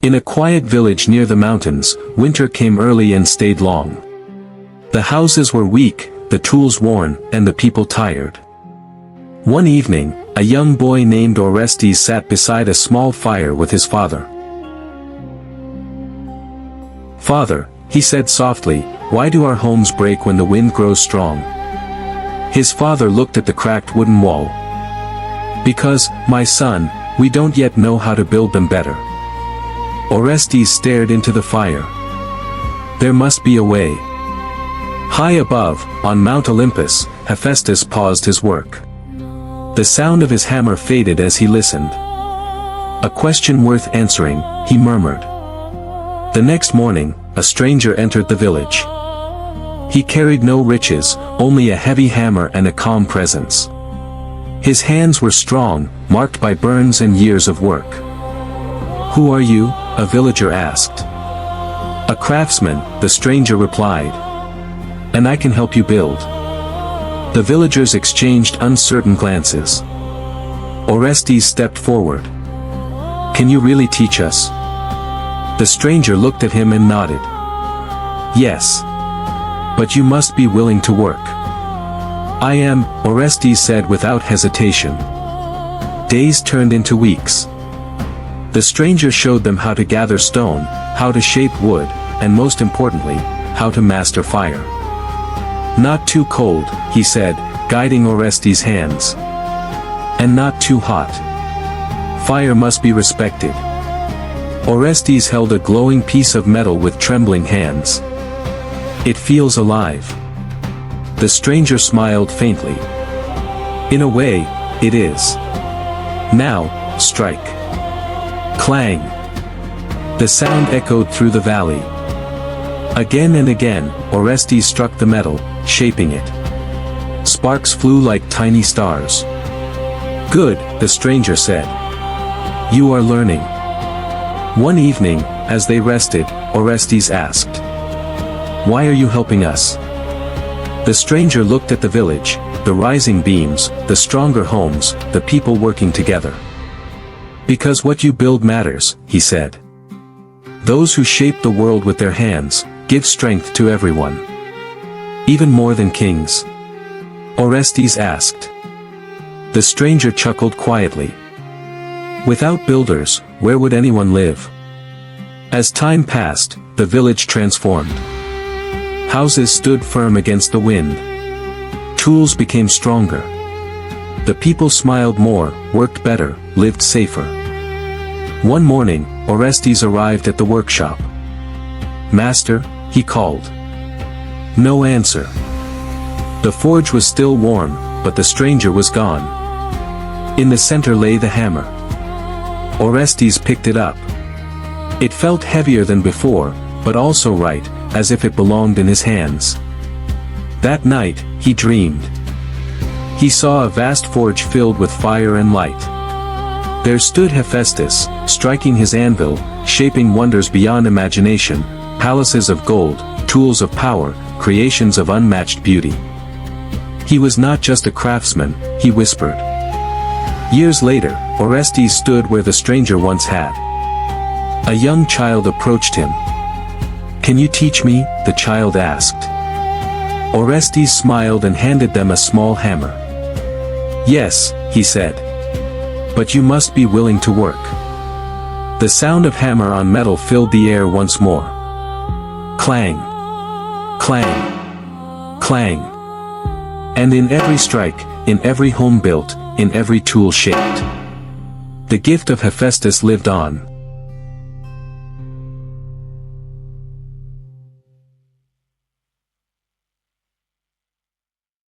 In a quiet village near the mountains, winter came early and stayed long. The houses were weak, the tools worn, and the people tired. One evening, a young boy named Orestes sat beside a small fire with his father. "Father," he said softly, "why do our homes break when the wind grows strong?" His father looked at the cracked wooden wall. "Because, my son, we don't yet know how to build them better." Orestes stared into the fire. There must be a way. High above, on Mount Olympus, Hephaestus paused his work. The sound of his hammer faded as he listened. "A question worth answering," he murmured. The next morning, a stranger entered the village. He carried no riches, only a heavy hammer and a calm presence. His hands were strong, marked by burns and years of work. "Who are you?" a villager asked. "A craftsman," the stranger replied. "And I can help you build." The villagers exchanged uncertain glances. Orestes stepped forward. "Can you really teach us?" The stranger looked at him and nodded. "Yes. But you must be willing to work." "I am," Orestes said without hesitation. Days turned into weeks. The stranger showed them how to gather stone, how to shape wood, and most importantly, how to master fire. "Not too cold," he said, guiding Orestes' hands. "And not too hot. Fire must be respected." Orestes held a glowing piece of metal with trembling hands. "It feels alive." The stranger smiled faintly. "In a way, it is. Now, strike." Clang! The sound echoed through the valley. Again and again, Orestes struck the metal, shaping it. Sparks flew like tiny stars. "Good," the stranger said. "You are learning." One evening, as they rested, Orestes asked, "Why are you helping us?" The stranger looked at the village, the rising beams, the stronger homes, the people working together. "Because what you build matters," he said. "Those who shape the world with their hands, give strength to everyone. Even more than kings." Orestes asked. The stranger chuckled quietly. "Without builders, where would anyone live?" As time passed, the village transformed. Houses stood firm against the wind. Tools became stronger. The people smiled more, worked better, lived safer. One morning, Orestes arrived at the workshop. "Master," he called. No answer. The forge was still warm, but the stranger was gone. In the center lay the hammer. Orestes picked it up. It felt heavier than before, but also right, as if it belonged in his hands. That night, he dreamed. He saw a vast forge filled with fire and light. There stood Hephaestus, striking his anvil, shaping wonders beyond imagination, palaces of gold, tools of power, creations of unmatched beauty. He was not just a craftsman, he whispered. Years later, Orestes stood where the stranger once had. A young child approached him. "Can you teach me?" the child asked. Orestes smiled and handed them a small hammer. "Yes," he said. "But you must be willing to work." The sound of hammer on metal filled the air once more. Clang! Clang! Clang! And in every strike, in every home built, in every tool shaped, the gift of Hephaestus lived on.